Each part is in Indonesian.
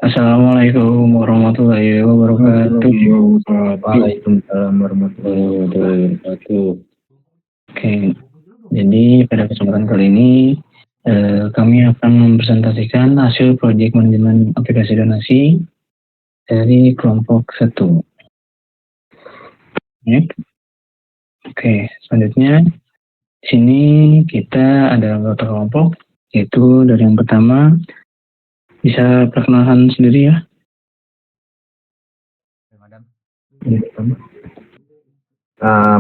Assalamualaikum warahmatullahi wabarakatuh. Waalaikumsalam warahmatullahi wabarakatuh. Oke, jadi pada kesempatan kali ini kami akan mempresentasikan hasil proyek manajemen aplikasi donasi dari kelompok 1. Oke, selanjutnya di sini kita ada beberapa kelompok, yaitu dari yang pertama bisa perkenalkan sendiri ya.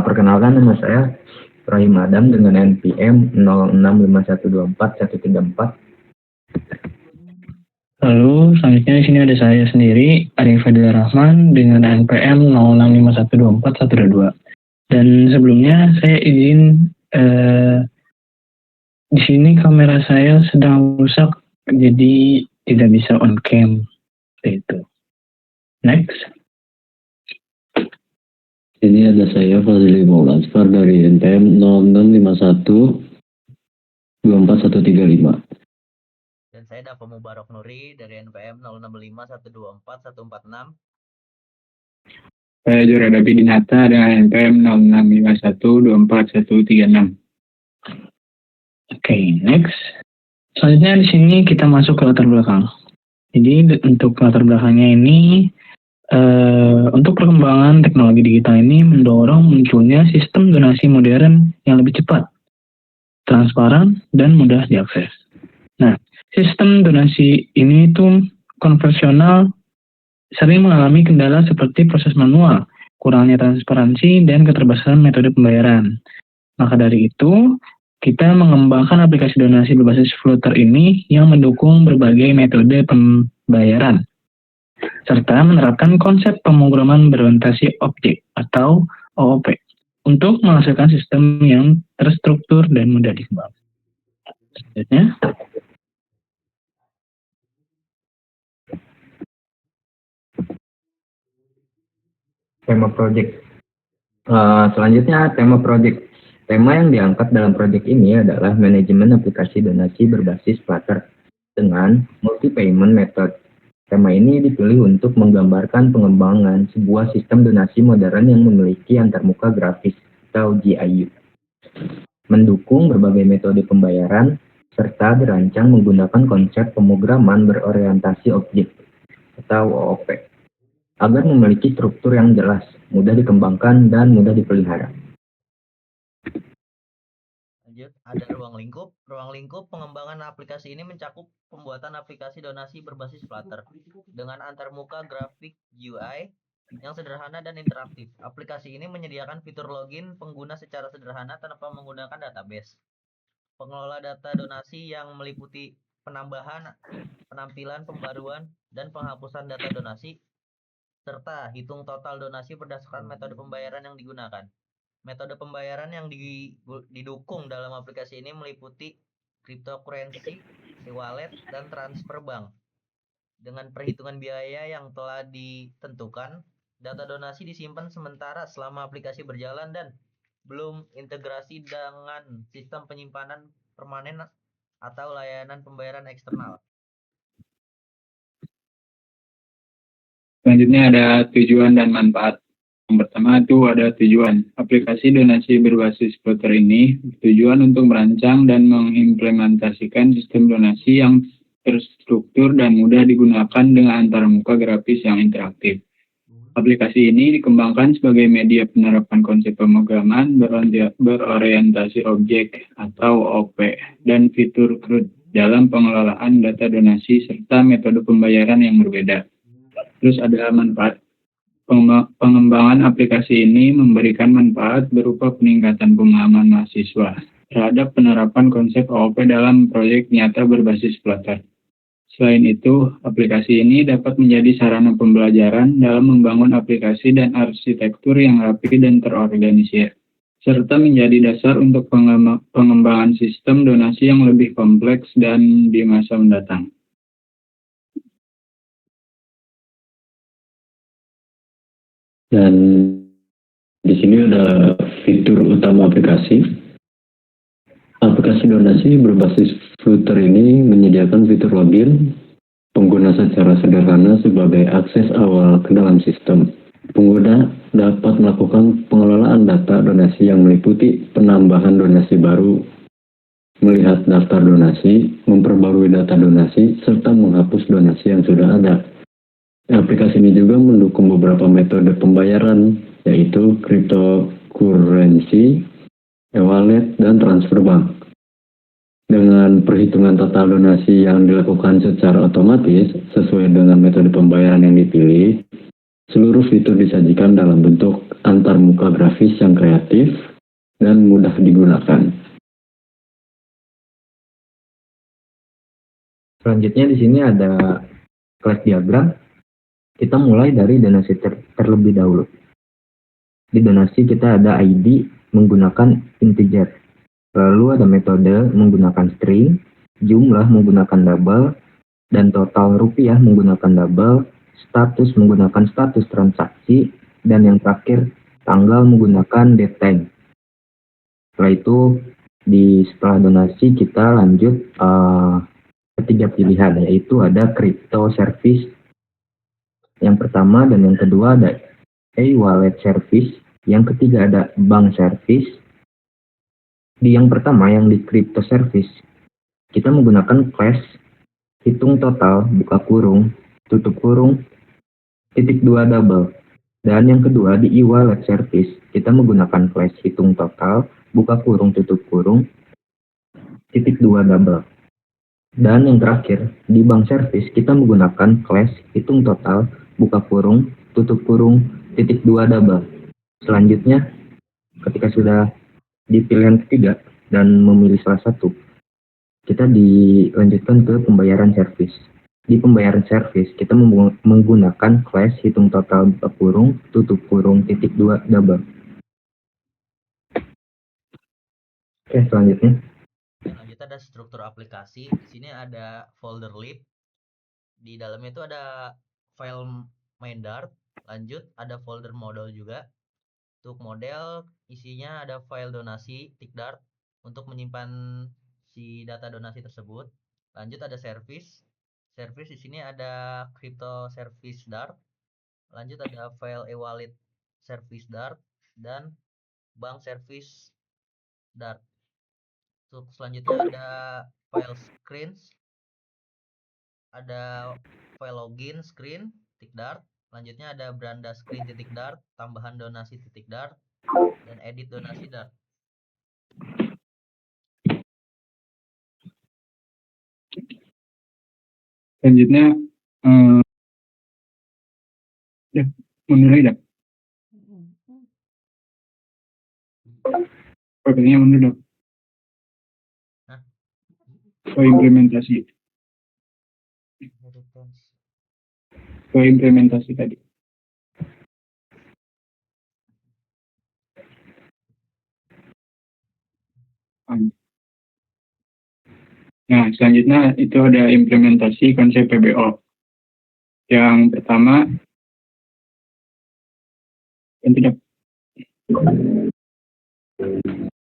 Perkenalkan, nama saya Rahim Adam dengan NPM 0651241334. Lalu selanjutnya di sini ada saya sendiri, Arif Fadil Rahman dengan NPM 06512412. Dan sebelumnya saya izin di sini kamera saya sedang rusak, jadi tidak bisa on cam. Itu. Next. Ini ada saya Fazli Maulansfar dari NPM 0651 24135. Dan saya Dafa Mubarak Nuri dari NPM 0651241146. Saya Jurada Bidinata dengan NPM 0651241136. Oke, next. Selanjutnya di sini kita masuk ke latar belakang. Jadi untuk latar belakangnya ini, untuk perkembangan teknologi digital ini mendorong munculnya sistem donasi modern yang lebih cepat, transparan, dan mudah diakses. Nah, sistem donasi ini tuh konvensional sering mengalami kendala seperti proses manual, kurangnya transparansi, dan keterbatasan metode pembayaran. Maka dari itu, kita mengembangkan aplikasi donasi berbasis Flutter ini yang mendukung berbagai metode pembayaran, serta menerapkan konsep pemrograman berorientasi objek atau OOP untuk menghasilkan sistem yang terstruktur dan mudah dikembangkan. Selanjutnya, Tema project. Selanjutnya tema project. Tema yang diangkat dalam project ini adalah manajemen aplikasi donasi berbasis Flutter dengan multi-payment method. Tema ini dipilih untuk menggambarkan pengembangan sebuah sistem donasi modern yang memiliki antarmuka grafis atau GIU, mendukung berbagai metode pembayaran, serta dirancang menggunakan konsep pemrograman berorientasi objek atau OOP, agar memiliki struktur yang jelas, mudah dikembangkan, dan mudah dipelihara. Lanjut, ada ruang lingkup. Ruang lingkup pengembangan aplikasi ini mencakup pembuatan aplikasi donasi berbasis Flutter dengan antarmuka grafik UI yang sederhana dan interaktif. Aplikasi ini menyediakan fitur login pengguna secara sederhana tanpa menggunakan database. Pengelola data donasi yang meliputi penambahan, penampilan, pembaruan, dan penghapusan data donasi, serta hitung total donasi berdasarkan metode pembayaran yang digunakan. Metode pembayaran yang didukung dalam aplikasi ini meliputi cryptocurrency, e-wallet, dan transfer bank. Dengan perhitungan biaya yang telah ditentukan, data donasi disimpan sementara selama aplikasi berjalan dan belum integrasi dengan sistem penyimpanan permanen atau layanan pembayaran eksternal. Selanjutnya ada tujuan dan manfaat. Yang pertama itu ada tujuan. Aplikasi donasi berbasis Flutter ini bertujuan untuk merancang dan mengimplementasikan sistem donasi yang terstruktur dan mudah digunakan dengan antarmuka grafis yang interaktif. Aplikasi ini dikembangkan sebagai media penerapan konsep pemrograman berorientasi objek atau OOP dan fitur CRUD dalam pengelolaan data donasi serta metode pembayaran yang berbeda. Terus ada manfaat. Pengembangan aplikasi ini memberikan manfaat berupa peningkatan pemahaman mahasiswa terhadap penerapan konsep OOP dalam proyek nyata berbasis Flutter. Selain itu, aplikasi ini dapat menjadi sarana pembelajaran dalam membangun aplikasi dan arsitektur yang rapi dan terorganisir, serta menjadi dasar untuk pengembangan sistem donasi yang lebih kompleks dan di masa mendatang. Dan di sini ada fitur utama aplikasi. Aplikasi donasi berbasis Flutter ini menyediakan fitur login pengguna secara sederhana sebagai akses awal ke dalam sistem. Pengguna dapat melakukan pengelolaan data donasi yang meliputi penambahan donasi baru, melihat daftar donasi, memperbarui data donasi, serta menghapus donasi yang sudah ada. Aplikasi ini juga mendukung beberapa metode pembayaran, yaitu cryptocurrency, e-wallet, dan transfer bank. Dengan perhitungan total donasi yang dilakukan secara otomatis sesuai dengan metode pembayaran yang dipilih, seluruh fitur disajikan dalam bentuk antarmuka grafis yang kreatif dan mudah digunakan. Selanjutnya di sini ada class diagram. Kita mulai dari donasi terlebih dahulu. Di donasi kita ada ID menggunakan integer. Lalu ada metode menggunakan string, jumlah menggunakan double, dan total rupiah menggunakan double, status menggunakan status transaksi, dan yang terakhir tanggal menggunakan date time. Setelah itu setelah donasi kita lanjut ketiga pilihan, yaitu ada crypto service yang pertama dan yang kedua ada e-wallet service, yang ketiga ada bank service. Di yang pertama yang di crypto service kita menggunakan class hitung total buka kurung tutup kurung titik 2 double, dan yang kedua di e-wallet service kita menggunakan class hitung total buka kurung tutup kurung titik 2 double. Dan yang terakhir, di bank service kita menggunakan class hitung total, buka kurung, tutup kurung, titik 2 double. Selanjutnya, ketika sudah di pilihan ketiga dan memilih salah satu, kita dilanjutkan ke pembayaran service. Di pembayaran service, kita menggunakan class hitung total, buka kurung, tutup kurung, titik 2 double. Oke, selanjutnya. Selanjutnya ada struktur aplikasi. Di sini ada folder lib. Di dalamnya itu ada file main Dart. Lanjut ada folder model juga. Untuk model isinya ada file donasi tick Dart untuk menyimpan si data donasi tersebut. Lanjut ada service. Service di sini ada crypto service Dart. Lanjut ada file e-wallet service Dart dan bank service Dart. Untuk selanjutnya ada file screens, ada file login screen titik Dart. Selanjutnya ada beranda screen titik Dart, tambahan donasi titik Dart, dan edit donasi Dart. Selanjutnya mundur lagi dah. Programnya mundur dah. Implementasi tadi. Nah, selanjutnya itu ada implementasi konsep PBO. Yang pertama,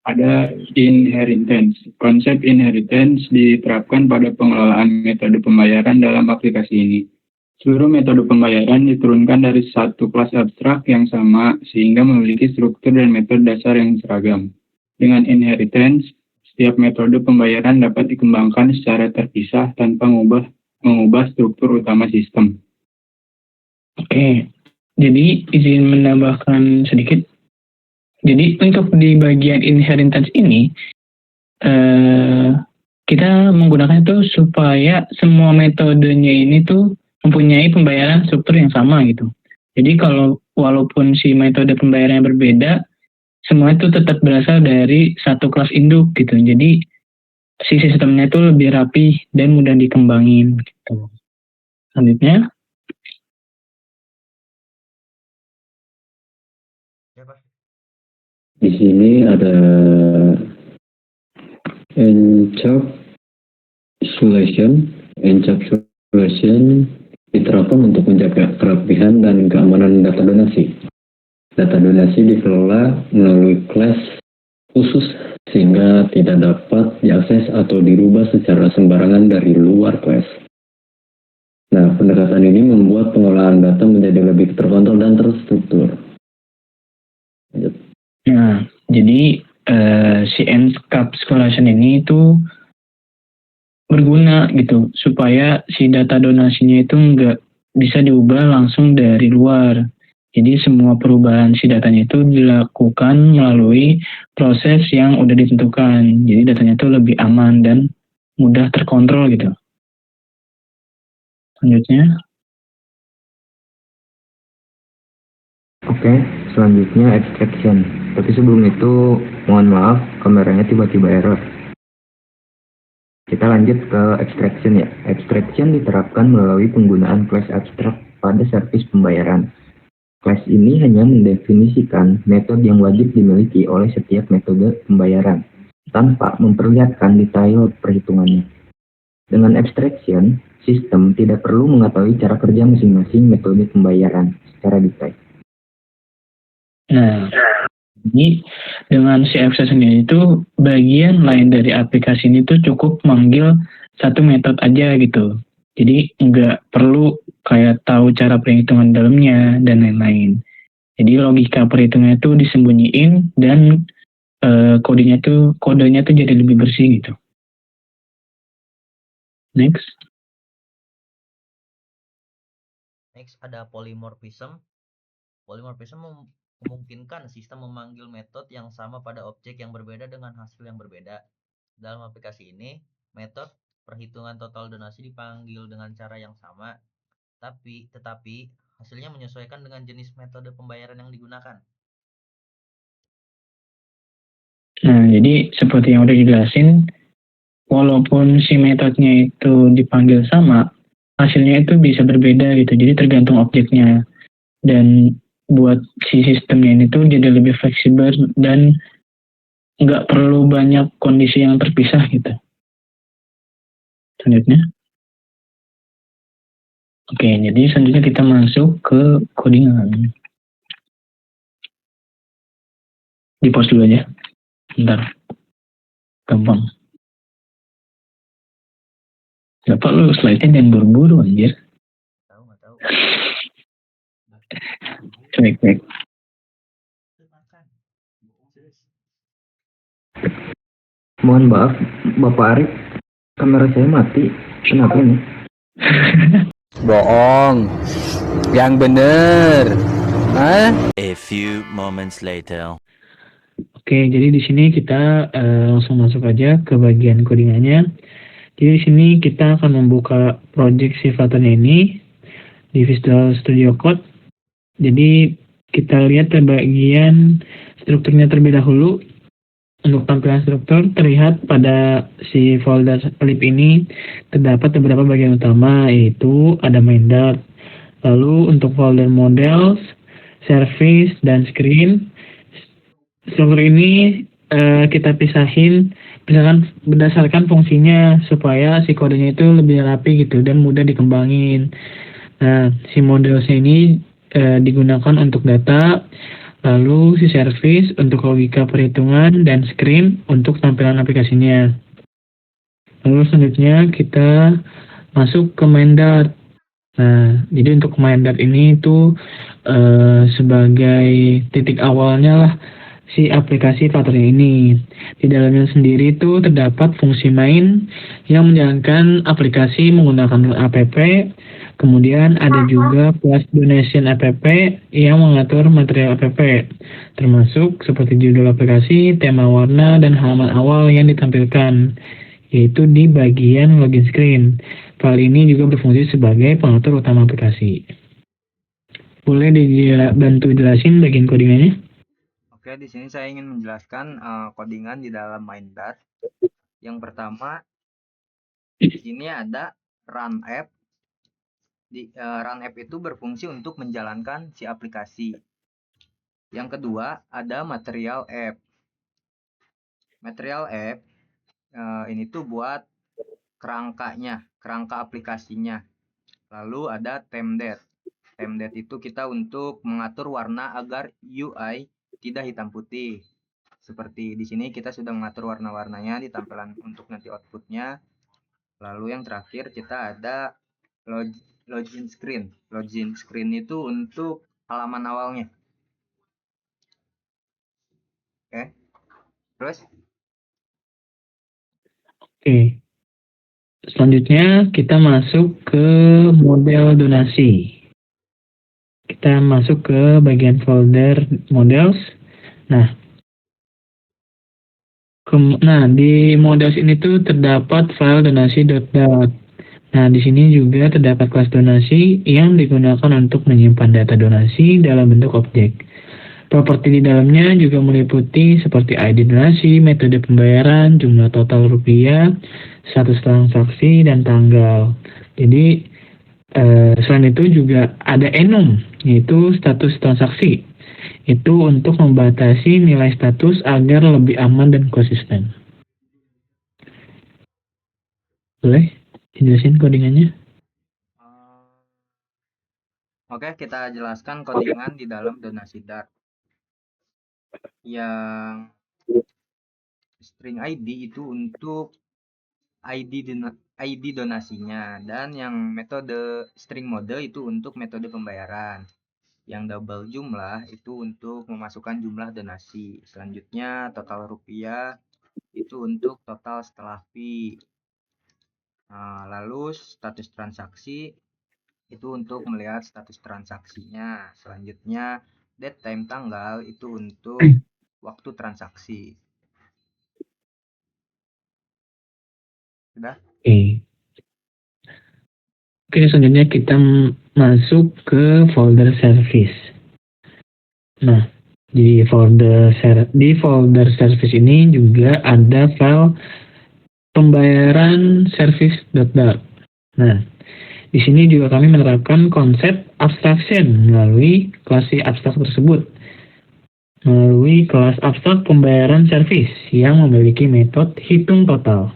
ada inheritance. Konsep inheritance diterapkan pada pengelolaan metode pembayaran dalam aplikasi ini. Seluruh metode pembayaran diturunkan dari satu kelas abstrak yang sama sehingga memiliki struktur dan metode dasar yang seragam. Dengan inheritance, setiap metode pembayaran dapat dikembangkan secara terpisah tanpa mengubah struktur utama sistem. Oke, jadi izin menambahkan sedikit. Jadi untuk di bagian inheritance ini, kita menggunakan itu supaya semua metodenya ini tuh mempunyai pembayaran struktur yang sama gitu. Jadi kalau walaupun si metode pembayarannya berbeda, semua itu tetap berasal dari satu kelas induk gitu. Jadi si sistemnya itu lebih rapi dan mudah dikembangin gitu. Selanjutnya. Di sini ada encapsulation diterapkan untuk menjaga kerapihan dan keamanan data donasi. Data donasi dikelola melalui kelas khusus sehingga tidak dapat diakses atau dirubah secara sembarangan dari luar kelas. Nah, pendekatan ini membuat pengelolaan data menjadi lebih terkontrol dan terstruktur. Lanjut. Nah, jadi si encapsulation ini itu berguna gitu supaya si data donasinya itu nggak bisa diubah langsung dari luar. Jadi semua perubahan si datanya itu dilakukan melalui proses yang udah ditentukan. Jadi datanya itu lebih aman dan mudah terkontrol gitu. Selanjutnya, Oke, selanjutnya extraction. Tapi sebelum itu, mohon maaf, kameranya tiba-tiba error. Kita lanjut ke extraction ya. Extraction diterapkan melalui penggunaan class abstract pada servis pembayaran. Class ini hanya mendefinisikan metode yang wajib dimiliki oleh setiap metode pembayaran, tanpa memperlihatkan detail perhitungannya. Dengan extraction, sistem tidak perlu mengetahui cara kerja masing-masing metode pembayaran secara detail. nah ini dengan si extraction itu bagian lain dari aplikasi ini tuh cukup manggil satu metode aja gitu. Jadi nggak perlu kayak tahu cara perhitungan dalamnya dan lain-lain. Jadi logika perhitungannya itu disembunyiin dan kodenya tuh jadi lebih bersih gitu. Next. Next ada polymorphism. Polymorphism memungkinkan sistem memanggil metode yang sama pada objek yang berbeda dengan hasil yang berbeda. Dalam aplikasi ini, metode perhitungan total donasi dipanggil dengan cara yang sama, tetapi hasilnya menyesuaikan dengan jenis metode pembayaran yang digunakan. Nah, jadi seperti yang udah dijelasin, walaupun si metodenya itu dipanggil sama, hasilnya itu bisa berbeda gitu. Jadi tergantung objeknya. Dan buat si sistemnya ini tuh jadi lebih fleksibel dan nggak perlu banyak kondisi yang terpisah gitu. Selanjutnya. Oke, jadi selanjutnya kita masuk ke codingan. Di pause dulu aja. Bentar. Gampang. Bapak lu slide-nya jangan buru-buru anjir. Nggak tahu. Baik. Mohon maaf, Bapak Arif, kamera saya mati. Kenapa ini? Bohong. Yang bener. Hah? A few moments later. Oke, jadi di sini kita langsung masuk aja ke bagian codingannya. Jadi di sini kita akan membuka project si Flutter ini di Visual Studio Code. Jadi kita lihat ke bagian strukturnya terlebih dahulu. Untuk tampilan struktur terlihat pada si folder lib ini terdapat beberapa bagian utama, yaitu ada main dart. Lalu untuk folder models, service, dan screen, struktur ini kita pisahin berdasarkan fungsinya supaya si kodenya itu lebih rapi gitu dan mudah dikembangin. Nah, si modelsnya ini digunakan untuk data, lalu si service untuk logika perhitungan, dan screen untuk tampilan aplikasinya. Lalu selanjutnya kita masuk ke main dart. Nah, jadi untuk main dart ini itu sebagai titik awalnya lah si aplikasi Flutter ini. Di dalamnya sendiri itu terdapat fungsi main yang menjalankan aplikasi menggunakan app. Kemudian ada juga plus donation app yang mengatur material app, termasuk seperti judul aplikasi, tema warna, dan halaman awal yang ditampilkan, yaitu di bagian login screen. File ini juga berfungsi sebagai pengatur utama aplikasi. Boleh dibantu jelasin bagian codingannya? Oke, di sini saya ingin menjelaskan codingan di dalam main dart. Yang pertama, di sini ada run app. Run app itu berfungsi untuk menjalankan si aplikasi. Yang kedua, ada material app. Material app ini tuh buat kerangka aplikasinya. Lalu ada template. Template itu kita untuk mengatur warna agar UI tidak hitam putih. Seperti di sini kita sudah mengatur warna-warnanya di tampilan untuk nanti outputnya. Lalu yang terakhir kita ada login screen. Login screen itu untuk halaman awalnya. Oke. Terus Oke. Selanjutnya kita masuk ke model donasi. Kita masuk ke bagian folder models. Nah, di models ini tuh terdapat file donasi.dat. Nah, di sini juga terdapat kelas donasi yang digunakan untuk menyimpan data donasi dalam bentuk objek. Properti di dalamnya juga meliputi seperti ID donasi, metode pembayaran, jumlah total rupiah, status transaksi, dan tanggal. Jadi, selain itu juga ada enum, yaitu status transaksi. Itu untuk membatasi nilai status agar lebih aman dan konsisten. Boleh dijelasin codingannya? Oke, kita jelaskan codingan di dalam donasi Dart. Yang string ID itu untuk ID donasinya, dan yang metode string mode itu untuk metode pembayaran. Yang double jumlah itu untuk memasukkan jumlah donasi. Selanjutnya total rupiah itu untuk total setelah fee. Lalu status transaksi itu untuk melihat status transaksinya. Selanjutnya date time tanggal itu untuk waktu transaksi. Sudah? Oke, selanjutnya kita masuk ke folder service. Nah, di folder service ini juga ada file pembayaran service.dart. Nah, di sini juga kami menerapkan konsep abstraction melalui kelas abstrak tersebut. Melalui kelas abstrak pembayaran service yang memiliki metode hitung total.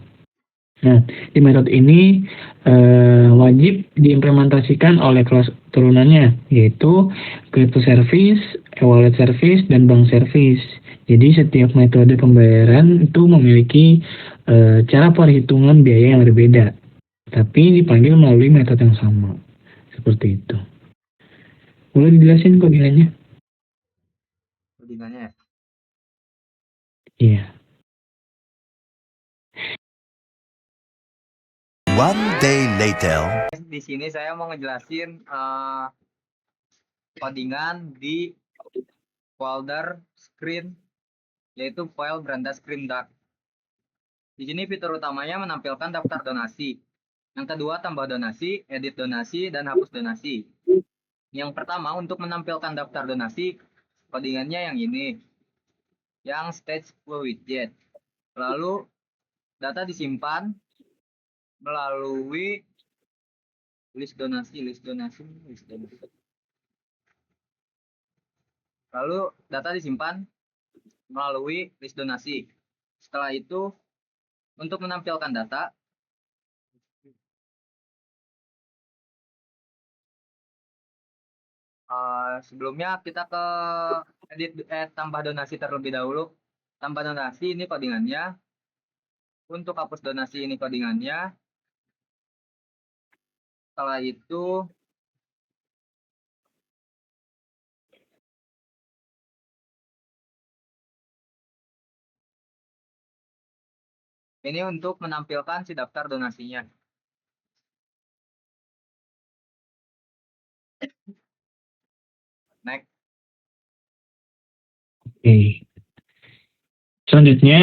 Nah, di metode ini wajib diimplementasikan oleh kelas turunannya, yaitu crypto service, e-wallet service, dan bank service. Jadi setiap metode pembayaran itu memiliki cara perhitungan biaya yang berbeda, tapi dipanggil melalui metode yang sama. Seperti itu. Boleh dijelasin codingannya? Codingannya? Iya. One day later. Di sini saya mau ngejelasin codingan di folder screen, yaitu file beranda screen Dart. Di sini fitur utamanya menampilkan daftar donasi. Yang kedua, tambah donasi, edit donasi, dan hapus donasi. Yang pertama, untuk menampilkan daftar donasi, codingannya yang ini, yang stage flow widget. Lalu data disimpan melalui list donasi. Lalu data disimpan melalui list donasi. Setelah itu, untuk menampilkan data, sebelumnya kita ke edit tambah donasi terlebih dahulu. Tambah donasi ini codingannya. Untuk hapus donasi ini codingannya. Setelah itu ini untuk menampilkan si daftar donasinya. Next. Oke. Selanjutnya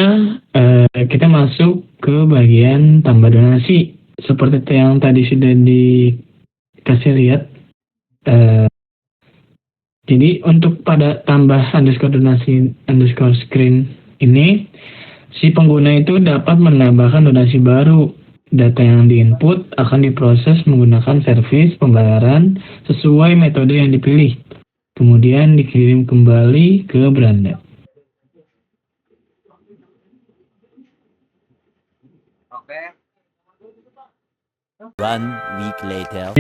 kita masuk ke bagian tambah donasi. Seperti yang tadi sudah dikasih lihat. Jadi untuk pada tambah underscore screen ini, si pengguna itu dapat menambahkan donasi baru. Data yang diinput akan diproses menggunakan servis pembayaran sesuai metode yang dipilih. Kemudian dikirim kembali ke beranda. Oke. 1 week later.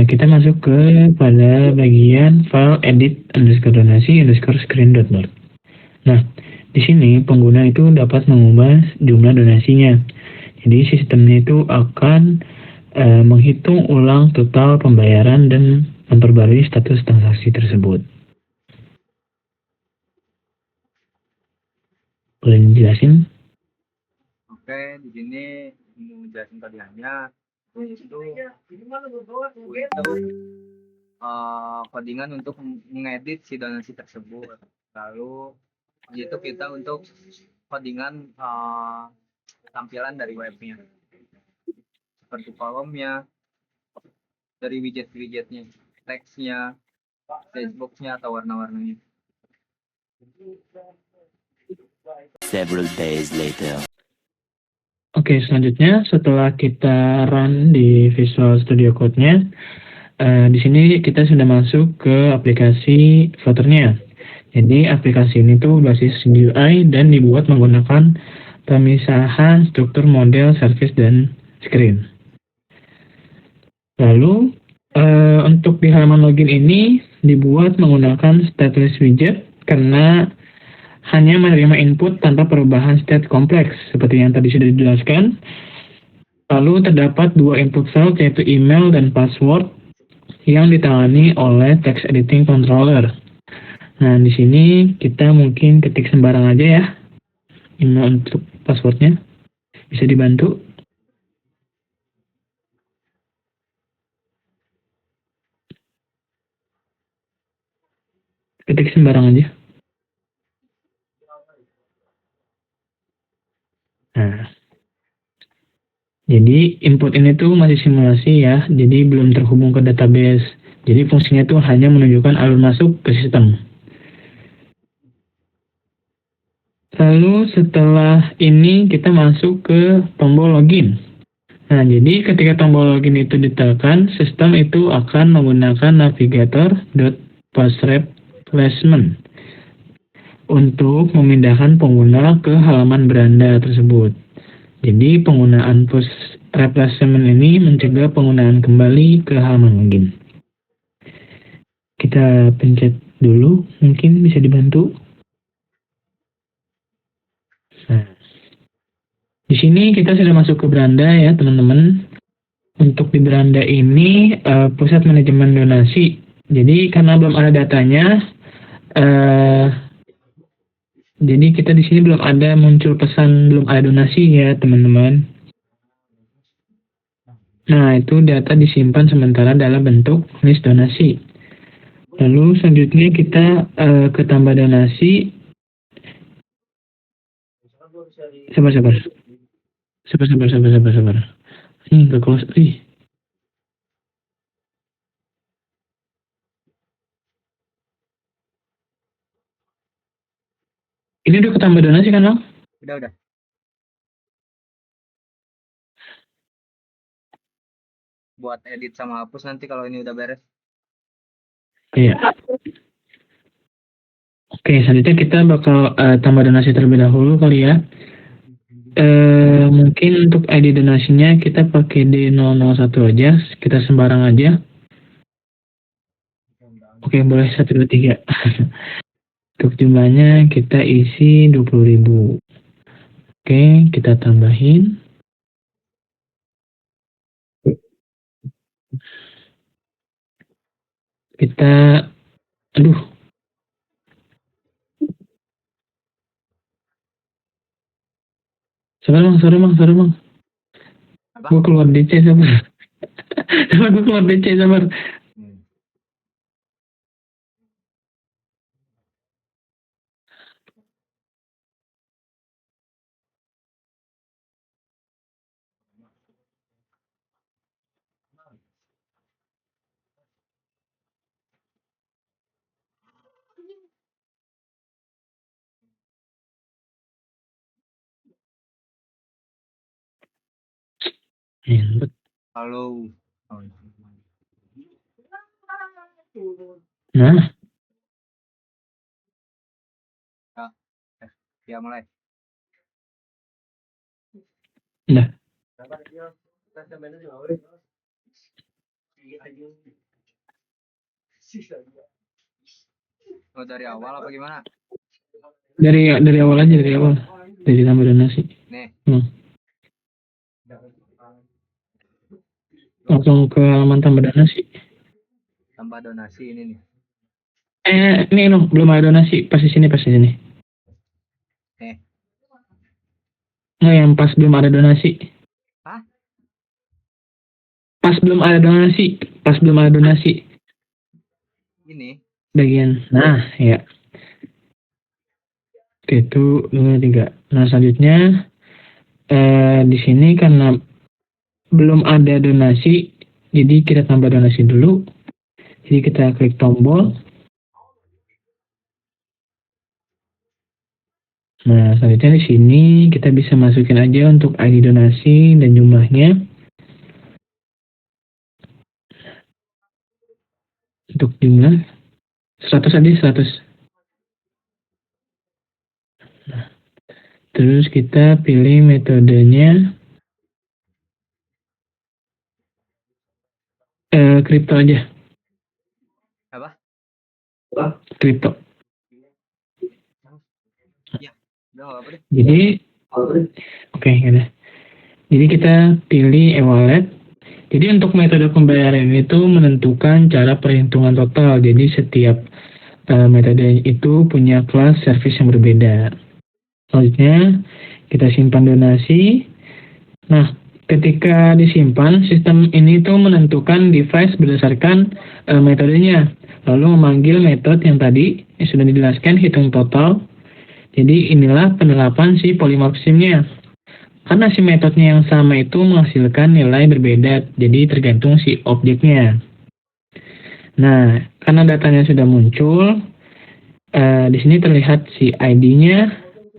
Kita masuk ke pada bagian file edit underscore donasi underscore screen.dart. Nah, di sini pengguna itu dapat mengubah jumlah donasinya. Jadi sistemnya itu akan menghitung ulang total pembayaran dan memperbarui status transaksi tersebut. Boleh dijelasin? Oke, di sini mau jelasin kaliannya itu codingan untuk mengedit si donasi tersebut. Lalu itu kita untuk codingan tampilan dari webnya, seperti kolomnya, dari widget-widgetnya, teksnya, dashboardnya atau warna-warnanya. Several days later. Oke, selanjutnya setelah kita run di Visual Studio Code-nya, di sini kita sudah masuk ke aplikasi Flutter-nya. Jadi aplikasi ini tuh basis GUI dan dibuat menggunakan pemisahan struktur model, service, dan screen. Lalu untuk di halaman login ini dibuat menggunakan stateless widget karena hanya menerima input tanpa perubahan state kompleks seperti yang tadi sudah dijelaskan. Lalu terdapat dua input field yaitu email dan password yang ditangani oleh text editing controller. Nah, di sini kita mungkin ketik sembarang aja ya. Email untuk passwordnya. Bisa dibantu. Ketik sembarang aja. Nah, jadi input ini tuh masih simulasi ya, jadi belum terhubung ke database. Jadi fungsinya tuh hanya menunjukkan alur masuk ke sistem. Lalu setelah ini kita masuk ke tombol login. Nah, jadi ketika tombol login itu ditekan, sistem itu akan menggunakan navigator.postReplacement untuk memindahkan pengguna ke halaman beranda tersebut. Jadi penggunaan push replacement ini mencegah penggunaan kembali ke halaman login. Kita pencet dulu, mungkin bisa dibantu. Nah, di sini kita sudah masuk ke beranda ya teman-teman. Untuk di beranda ini pusat manajemen donasi. Jadi karena belum ada datanya, jadi kita di sini belum ada muncul pesan belum ada donasi ya teman-teman. Nah, itu data disimpan sementara dalam bentuk list donasi. Lalu selanjutnya kita ke tambah donasi. Sabar. Ini nggak close. Ini udah ketambah donasi kan, Bang? Udah. Buat edit sama hapus nanti kalau ini udah beres. Iya. Oke, selanjutnya kita bakal tambah donasi terlebih dahulu kali ya. Mungkin untuk ID donasinya kita pakai D001 aja, kita sembarang aja. Oke, boleh 1, 2, 3. Untuk jumlahnya kita isi 20.000. Oke, kita tambahin. Sabar bang. Gue keluar DC sabar. Gue keluar DC sabar. Halo. Nah. Ya mulai. Nah. Oh, dari awal apa gimana? Dari awal aja, dari tambah donasi. Nih. Langsung ke halaman tambah donasi. Tambah donasi ini nih. Ini no, belum ada donasi. Pas di sini. Oke. Nggak, yang pas belum ada donasi. Hah? Pas belum ada donasi. Ini. Bagian. Nah, ya. Oke, itu 2, 3. Nah, selanjutnya di sini karena belum ada donasi, jadi kita tambah donasi dulu. Jadi kita klik tombol. Nah, selanjutnya di sini kita bisa masukin aja untuk ID donasi dan jumlahnya. Untuk jumlah 100 aja 100. Nah, terus kita pilih metodenya kripto aja. Apa? Kripto. Udah nggak apa deh. Jadi oke, udah. Jadi kita pilih e-wallet. Jadi untuk metode pembayaran itu menentukan cara perhitungan total. Jadi setiap metode itu punya kelas service yang berbeda. Selanjutnya kita simpan donasi. Nah, ketika disimpan, sistem ini tuh menentukan device berdasarkan metodenya. Lalu memanggil metode yang tadi yang sudah dijelaskan hitung total. Jadi inilah penerapan si polimorfismnya. Karena si metodenya yang sama itu menghasilkan nilai berbeda, jadi tergantung si objeknya. Nah, karena datanya sudah muncul, di sini terlihat si ID-nya,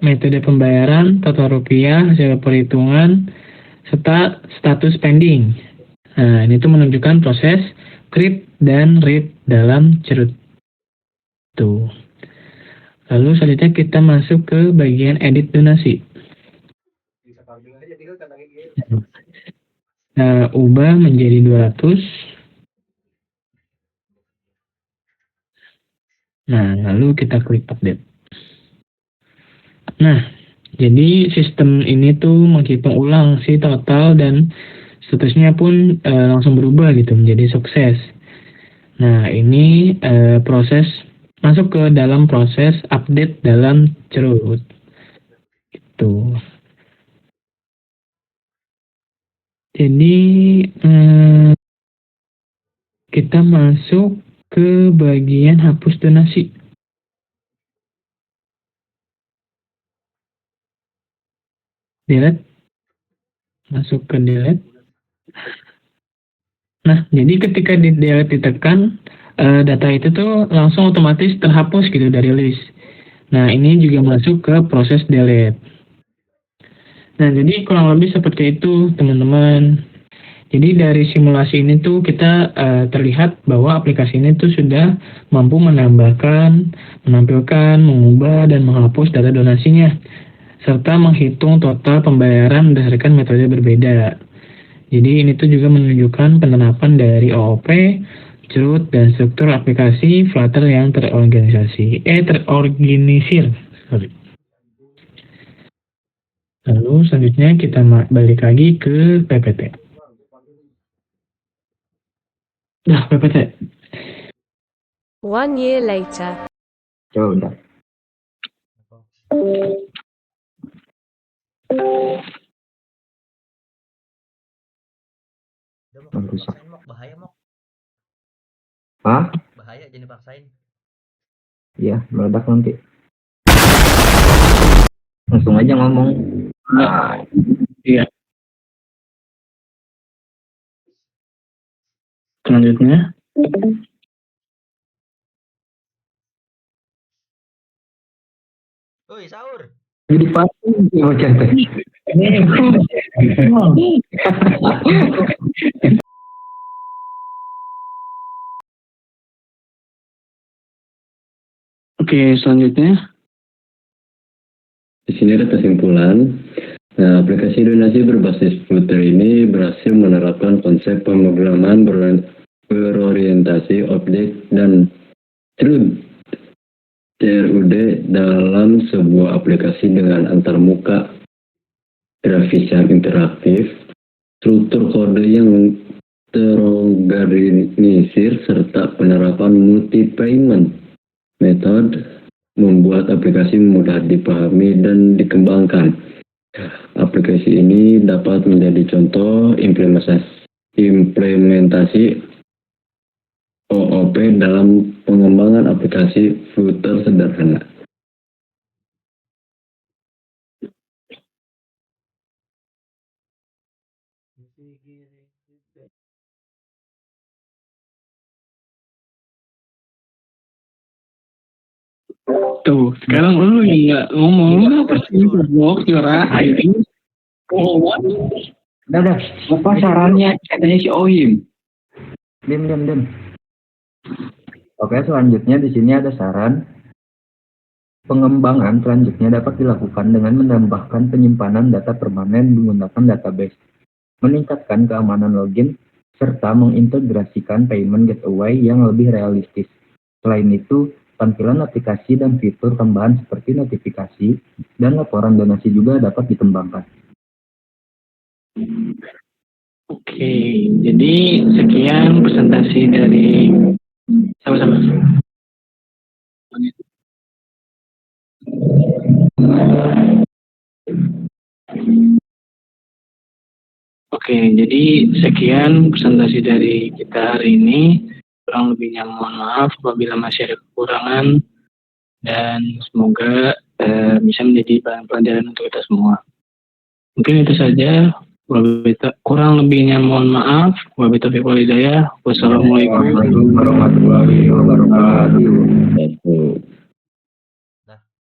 metode pembayaran, total rupiah, hasil perhitungan, serta status pending. Nah, ini tuh menunjukkan proses create dan read dalam cerut. Tuh. Lalu selanjutnya kita masuk ke bagian edit donasi. Nah, ubah menjadi 200. Nah, lalu kita klik update. Nah, jadi sistem ini tuh menghitung ulang si total dan statusnya pun langsung berubah gitu menjadi sukses. Nah, ini proses masuk ke dalam proses update dalam cerut. Gitu. Jadi kita masuk ke bagian hapus donasi. Delete. Masuk ke delete. Nah, jadi ketika di delete ditekan, data itu tuh langsung otomatis terhapus gitu dari list. Nah, ini juga masuk ke proses delete. Nah, jadi kurang lebih seperti itu, teman-teman. Jadi dari simulasi ini tuh kita terlihat bahwa aplikasi ini tuh sudah mampu menambahkan, menampilkan, mengubah, dan menghapus data donasinya, serta menghitung total pembayaran berdasarkan metode berbeda. Jadi ini tuh juga menunjukkan penerapan dari OOP, cerut, dan struktur aplikasi Flutter yang terorganisir. Sorry. Lalu selanjutnya kita balik lagi ke PPT. Nah, PPT. 1 year later. Coba bentar. Udah mau Rusak. paksain Mok, bahaya Mok. Hah? Bahaya jadi paksain. Iya, meledak nanti. Langsung aja ngomong. Nah, Iya. Selanjutnya. Woi, sahur. jadi pasti ya bocah teh. Oke, selanjutnya. Di sini ada kesimpulan. Nah, aplikasi donasi berbasis Flutter ini berhasil menerapkan konsep pemrograman berorientasi objek dan CRUD dalam sebuah aplikasi dengan antarmuka, grafis yang interaktif, struktur kode yang terorganisir serta penerapan multi-payment method membuat aplikasi mudah dipahami dan dikembangkan. Aplikasi ini dapat menjadi contoh implementasi OOP dalam pengembangan aplikasi Flutter sederhana. Tuh, sekarang lu yang nggak ngomong, lu apa sih goblok, Yora, ini. Oh, Udah. Apa sarannya? Katanya si Ohim. Diam. Oke, selanjutnya di sini ada saran. Pengembangan selanjutnya dapat dilakukan dengan menambahkan penyimpanan data permanen menggunakan database, meningkatkan keamanan login, serta mengintegrasikan payment gateway yang lebih realistis. Selain itu, tampilan aplikasi dan fitur tambahan seperti notifikasi dan laporan donasi juga dapat dikembangkan. Oke, jadi sekian presentasi dari sama-sama. Oke, jadi sekian presentasi dari kita hari ini. Kurang lebihnya mohon maaf apabila masih ada kekurangan, dan semoga bisa menjadi bahan pelajaran untuk kita semua. Mungkin itu saja. Kurang lebihnya mohon maaf. Wabillahi taufiq wal hidayah. Wassalamualaikum Warahmatullahi wabarakatuh.